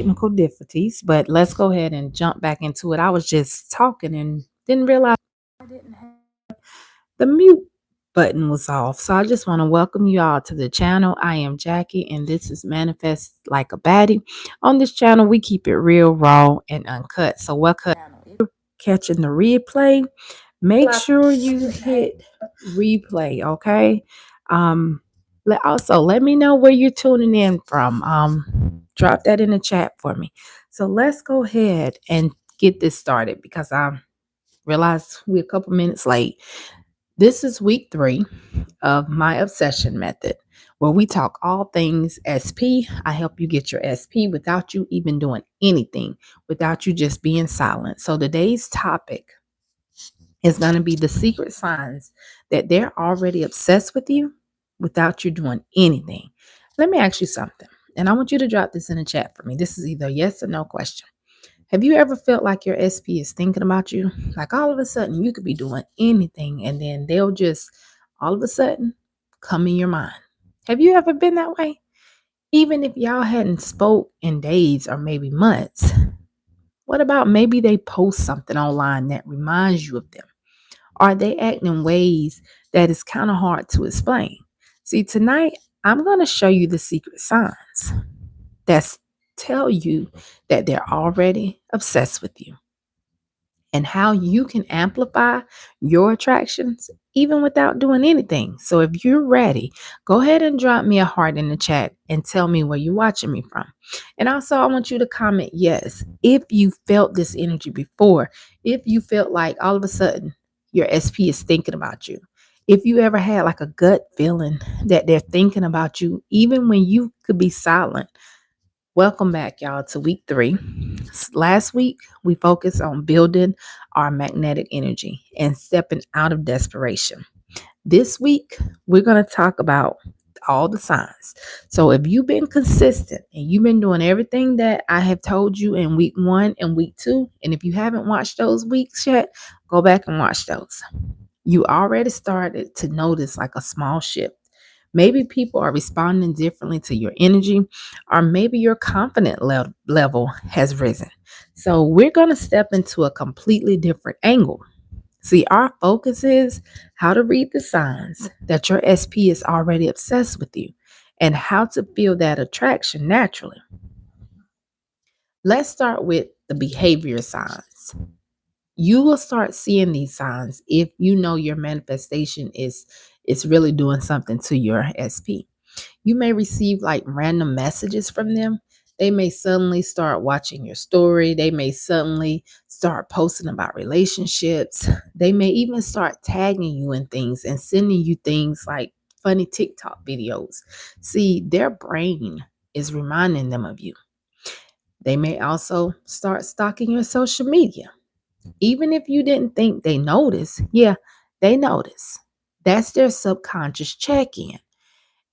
technical difficulties, but let's go ahead and jump back into it. I was just talking and didn't realize I didn't have the mute button was off. So I just want to welcome you all to the channel. I am Jackie and this is Manifest Like a Baddie. On this channel, we keep it real, raw, and uncut. So welcome. If you're catching the replay, make sure you hit replay, okay? Let me know where you're tuning in from. Drop that in the chat for me. So let's go ahead and get this started because I realized we're a couple minutes late. This is week 3 of my obsession method, where we talk all things SP. I help you get your SP without you even doing anything, without you just being silent. So today's topic is going to be the secret signs that they're already obsessed with you without you doing anything. Let me ask you something, and I want you to drop this in the chat for me. This is either yes or no question. Have you ever felt like your SP is thinking about you? Like all of a sudden you could be doing anything and then they'll just all of a sudden come in your mind. Have you ever been that way? Even if y'all hadn't spoke in days or maybe months, what about maybe they post something online that reminds you of them? Are they acting in ways that is kind of hard to explain? See, tonight I'm going to show you the secret signs that tell you that they're already obsessed with you and how you can amplify your attractions even without doing anything. So if you're ready, go ahead and drop me a heart in the chat and tell me where you're watching me from. And also, I want you to comment yes if you felt this energy before, if you felt like all of a sudden your SP is thinking about you. If you ever had like a gut feeling that they're thinking about you, even when you could be silent. Welcome back, y'all, to week 3. Last week, we focused on building our magnetic energy and stepping out of desperation. This week, we're going to talk about all the signs. So, if you've been consistent and you've been doing everything that I have told you in week 1 and week 2, and if you haven't watched those weeks yet, go back and watch those. You already started to notice like a small shift. Maybe people are responding differently to your energy, or maybe your confidence level has risen. So, we're going to step into a completely different angle. See, our focus is how to read the signs that your SP is already obsessed with you and how to feel that attraction naturally. Let's start with the behavior signs. You will start seeing these signs if you know your manifestation is really doing something to your SP. You may receive like random messages from them. They may suddenly start watching your story. They may suddenly start posting about relationships. They may even start tagging you in things and sending you things like funny TikTok videos. See, their brain is reminding them of you. They may also start stalking your social media. Even if you didn't think they noticed, yeah, they notice. That's their subconscious check in.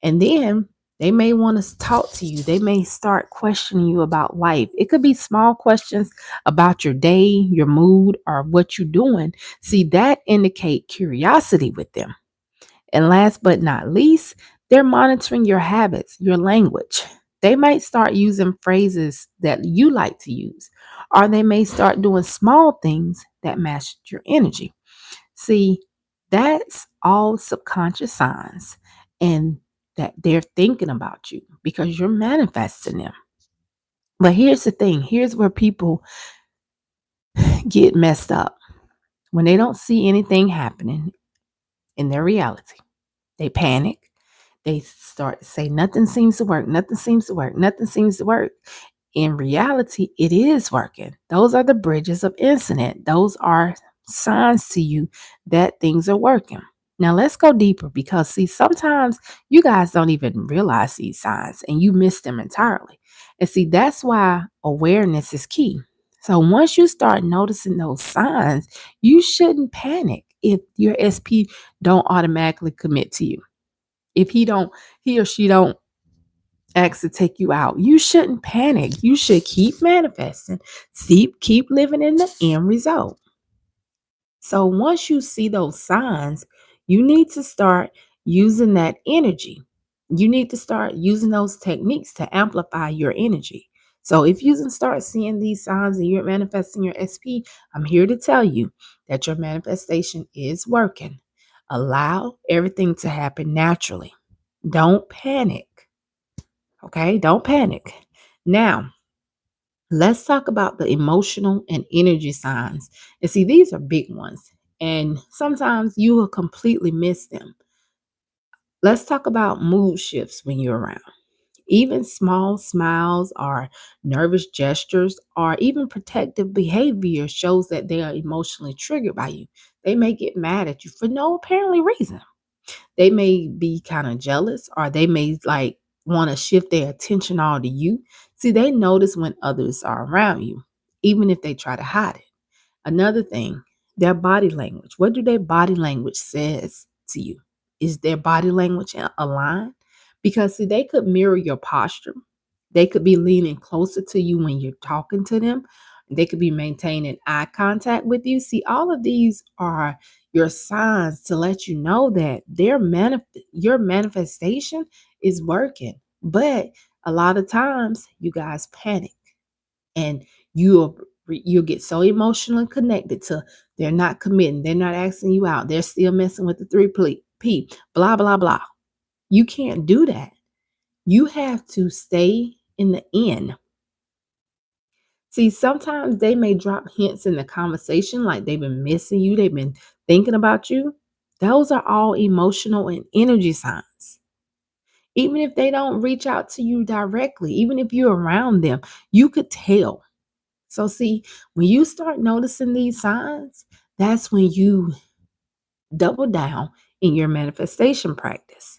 And then they may want to talk to you. They may start questioning you about life. It could be small questions about your day, your mood, or what you're doing. See, that indicate curiosity with them. And last but not least, they're monitoring your habits, your language. They might start using phrases that you like to use, or they may start doing small things that match your energy. See, that's all subconscious signs and that they're thinking about you because you're manifesting them. But here's the thing, here's where people get messed up. When they don't see anything happening in their reality, they panic. They start to say, nothing seems to work, nothing seems to work, nothing seems to work. In reality, it is working. Those are the bridges of incident. Those are signs to you that things are working. Now, let's go deeper because, see, sometimes you guys don't even realize these signs and you miss them entirely. And see, that's why awareness is key. So, once you start noticing those signs, you shouldn't panic if your SP don't automatically commit to you. If he or she don't ask to take you out, you shouldn't panic. You should keep manifesting. Keep living in the end result. So once you see those signs, you need to start using that energy. You need to start using those techniques to amplify your energy. So if you can start seeing these signs and you're manifesting your SP, I'm here to tell you that your manifestation is working. Allow everything to happen naturally. Don't panic. Okay? Don't panic. Now, let's talk about the emotional and energy signs. And see, these are big ones. And sometimes you will completely miss them. Let's talk about mood shifts when you're around. Even small smiles or nervous gestures or even protective behavior shows that they are emotionally triggered by you. They may get mad at you for no apparently reason. They may be kind of jealous or they may like want to shift their attention all to you. See, they notice when others are around you, even if they try to hide it. Another thing, their body language. What do their body language says to you? Is their body language aligned? Because see, they could mirror your posture. They could be leaning closer to you when you're talking to them. They could be maintaining eye contact with you. See, all of these are your signs to let you know that your manifestation is working. But a lot of times you guys panic and you'll get so emotionally connected to they're not committing, they're not asking you out, they're still messing with the P, blah blah blah. You can't do that. You have to stay in the in. See, sometimes they may drop hints in the conversation like they've been missing you, they've been thinking about you. Those are all emotional and energy signs. Even if they don't reach out to you directly, even if you're around them, you could tell. So, see, when you start noticing these signs, that's when you double down in your manifestation practice.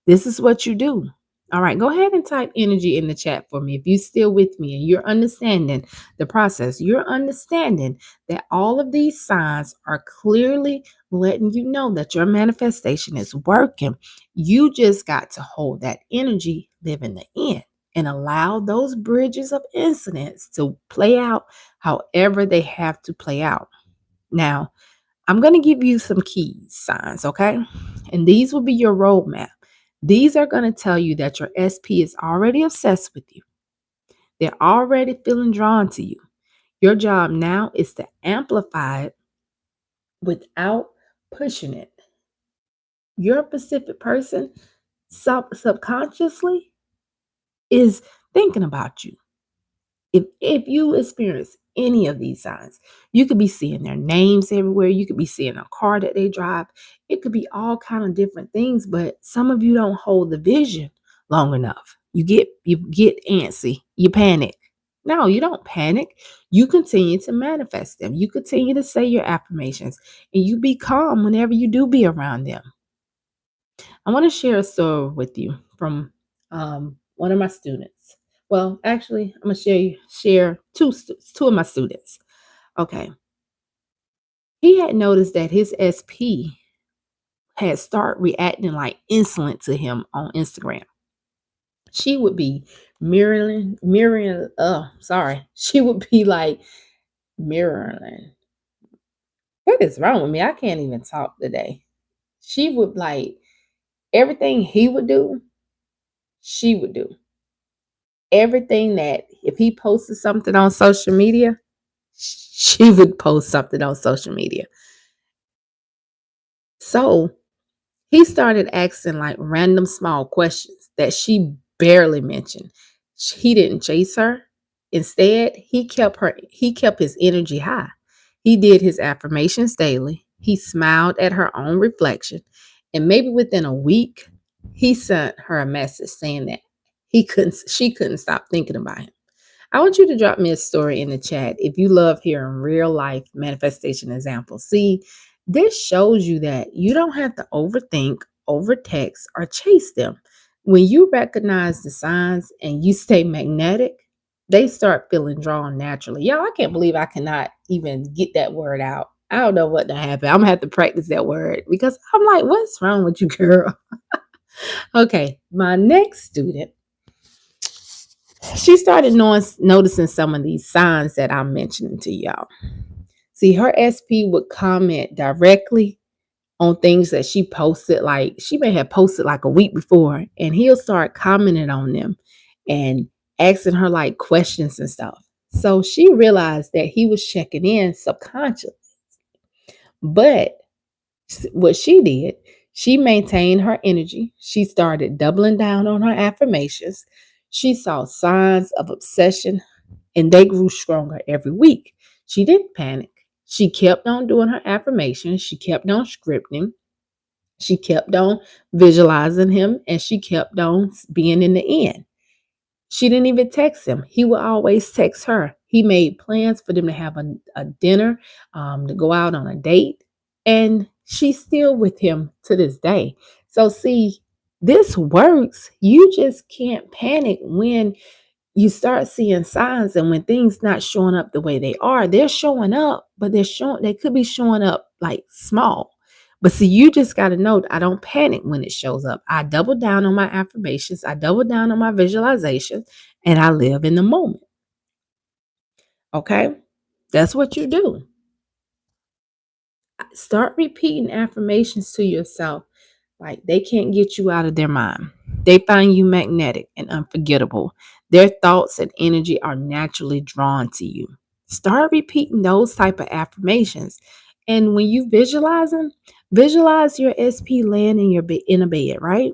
This is what you do. All right, go ahead and type energy in the chat for me. If you're still with me and you're understanding the process, you're understanding that all of these signs are clearly letting you know that your manifestation is working. You just got to hold that energy, live in the end, and allow those bridges of incidents to play out however they have to play out. Now, I'm going to give you some keys signs, okay? And these will be your roadmap. These are going to tell you that your SP is already obsessed with you. They're already feeling drawn to you. Your job now is to amplify it without pushing it. Your specific person subconsciously is thinking about you. If you experience any of these signs, you could be seeing their names everywhere. You could be seeing a car that they drive. It could be all kind of different things, but some of you don't hold the vision long enough. You get antsy, you panic. No, you don't panic. You continue to manifest them. You continue to say your affirmations and you be calm whenever you do be around them. I want to share a story with you from one of my students. Well, actually, I'm gonna share two of my students. Okay, he had noticed that his SP had started reacting like insolent to him on Instagram. She would be mirroring. Sorry, she would be like mirroring. What is wrong with me? I can't even talk today. She would like everything he would do. She would do everything that if he posted something on social media, she would post something on social media. So he started asking like random small questions that she barely mentioned. He didn't chase her. Instead, he kept his energy high. He did his affirmations daily. He smiled at her own reflection. And maybe within a week, he sent her a message saying that she couldn't stop thinking about him. I want you to drop me a story in the chat if you love hearing real life manifestation examples. See, this shows you that you don't have to overthink, overtext, or chase them. When you recognize the signs and you stay magnetic, they start feeling drawn naturally. Y'all, I can't believe I cannot even get that word out. I don't know what to happen. I'm gonna have to practice that word because I'm like, what's wrong with you, girl? Okay, my next student, she started noticing some of these signs that I'm mentioning to y'all. See, her SP would comment directly on things that she posted, like she may have posted like a week before, and he'll start commenting on them. And asking her like questions and stuff. So she realized that he was checking in subconscious. But what she did, she maintained her energy. She started doubling down on her affirmations. She saw signs of obsession and they grew stronger every week. She didn't panic. She kept on doing her affirmations. She kept on scripting. She kept on visualizing him and she kept on being in the end. She didn't even text him. He would always text her. He made plans for them to have a dinner, to go out on a date. And she's still with him to this day. So, see, this works. You just can't panic when you start seeing signs and when things not showing up the way they are. They're showing up, but they could be showing up like small. But see, you just got to know I don't panic when it shows up. I double down on my affirmations, I double down on my visualizations, and I live in the moment. Okay? That's what you do. Start repeating affirmations to yourself like they can't get you out of their mind. They find you magnetic and unforgettable. Their thoughts and energy are naturally drawn to you. Start repeating those type of affirmations. And when you visualize them, visualize your SP laying in your bed in a bed, right?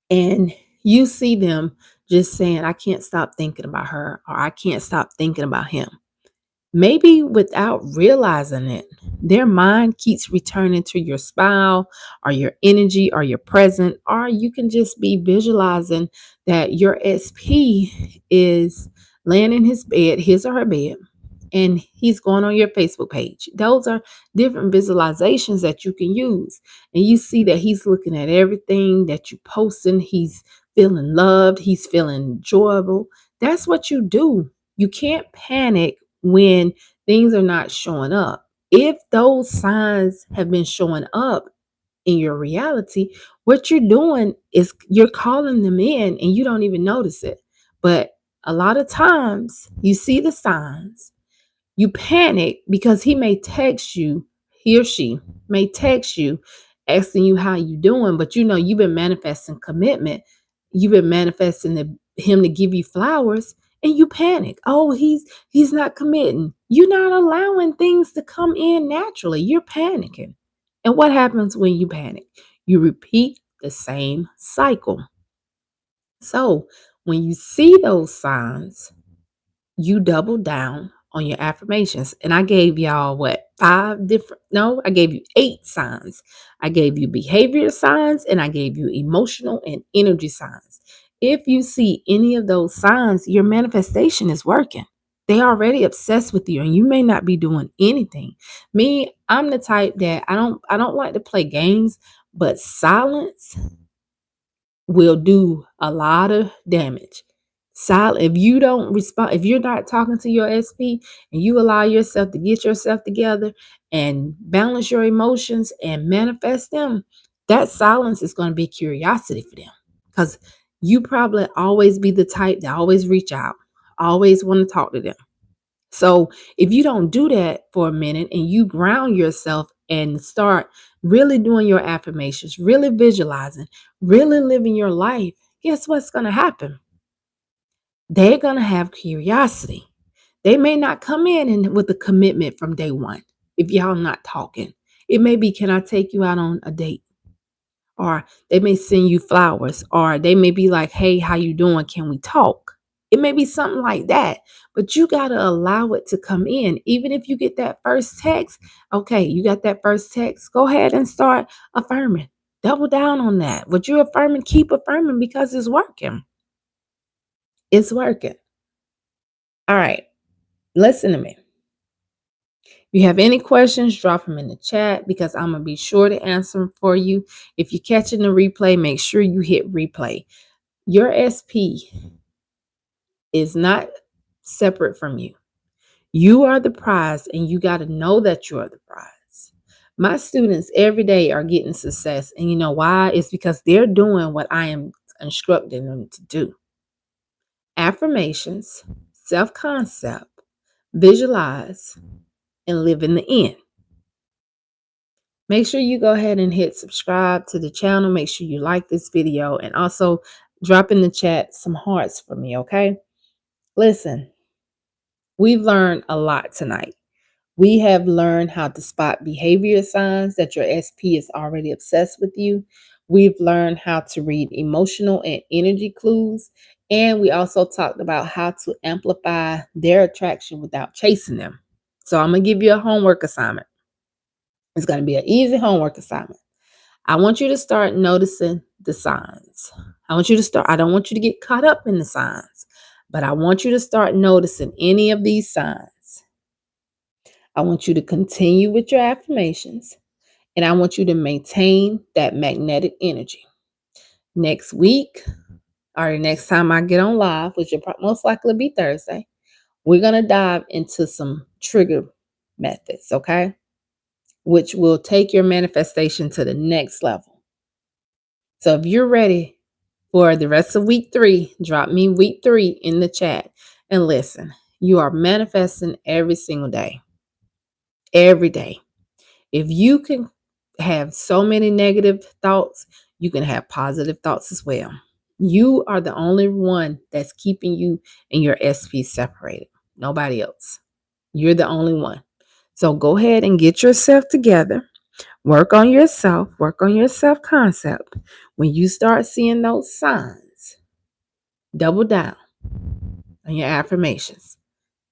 And you see them just saying, I can't stop thinking about her, or I can't stop thinking about him. Maybe without realizing it, their mind keeps returning to your smile or your energy or your present, or you can just be visualizing that your SP is laying in his bed, his or her bed, and he's going on your Facebook page. Those are different visualizations that you can use. And you see that he's looking at everything that you posting. He's feeling loved. He's feeling enjoyable. That's what you do. You can't panic when things are not showing up. If those signs have been showing up in your reality, what you're doing is you're calling them in and you don't even notice it. But a lot of times you see the signs, you panic because he may text you, he or she may text you asking you how you doing, but you know you've been manifesting commitment. You've been manifesting him to give you flowers and you panic. Oh, he's not committing. You're not allowing things to come in naturally. You're panicking. And what happens when you panic? You repeat the same cycle. So, when you see those signs, you double down on your affirmations. And I gave y'all what, five different, no, I gave you 8 signs. I gave you behavior signs and I gave you emotional and energy signs. If you see any of those signs, your manifestation is working. They already obsessed with you and you may not be doing anything. Me, I'm the type that I don't like to play games, but silence will do a lot of damage. Silent, if you don't respond, if you're not talking to your SP and you allow yourself to get yourself together and balance your emotions and manifest them, that silence is going to be curiosity for them. Because you probably always be the type that always reach out, always want to talk to them. So if you don't do that for a minute and you ground yourself and start really doing your affirmations, really visualizing, really living your life, guess what's going to happen? They're going to have curiosity. They may not come in and with a commitment from day one if y'all not talking. It may be, can I take you out on a date? Or they may send you flowers, or they may be like, hey, how you doing? Can we talk? It may be something like that, but you got to allow it to come in. Even if you get that first text, okay, you got that first text, go ahead and start affirming. Double down on that. What you're affirming, keep affirming because it's working. It's working. All right, listen to me. If you have any questions, drop them in the chat because I'm going to be sure to answer them for you. If you're catching the replay, make sure you hit replay. Your SP is not separate from you. You are the prize, and you got to know that you are the prize. My students every day are getting success. And you know why? It's because they're doing what I am instructing them to do. Affirmations, self-concept, visualize, and live in the end. Make sure you go ahead and hit subscribe to the channel. Make sure you like this video and also Drop in the chat some hearts for me, okay? Listen, we've learned a lot tonight. We have learned how to spot behavior signs that your SP is already obsessed with you. We've learned how to read emotional and energy clues. And we also talked about how to amplify their attraction without chasing them. So I'm going to give you a homework assignment. It's going to be an easy homework assignment. I want you to start noticing the signs. I don't want you to get caught up in the signs, but I want you to start noticing any of these signs. I want you to continue with your affirmations, and I want you to maintain that magnetic energy. Next week, or the next time I get on live, which will most likely be Thursday, we're going to dive into some trigger methods, okay? Which will take your manifestation to the next level. So if you're ready for the rest of week 3, drop me week 3 in the chat. And listen, you are manifesting every single day. Every day. If you can have so many negative thoughts, you can have positive thoughts as well. You are the only one that's keeping you and your SP separated. Nobody else. You're the only one. So go ahead and get yourself together. Work on yourself. Work on your self-concept. When you start seeing those signs, double down on your affirmations.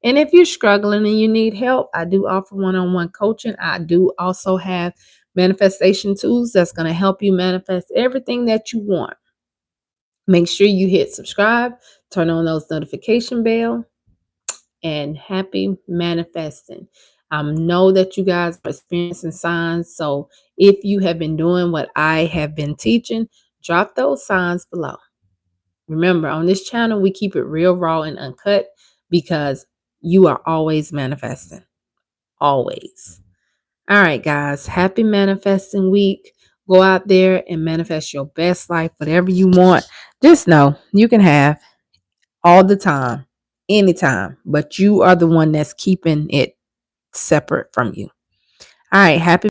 And if you're struggling and you need help, I do offer one-on-one coaching. I do also have manifestation tools that's going to help you manifest everything that you want. Make sure you hit subscribe, turn on those notification bell, and happy manifesting. I know that you guys are experiencing signs. So if you have been doing what I have been teaching, drop those signs below. Remember, on this channel, we keep it real, raw, and uncut because you are always manifesting. Always. All right, guys. Happy manifesting week. Go out there and manifest your best life, whatever you want. Just know you can have all the time, anytime, but you are the one that's keeping it separate from you. All right. Happy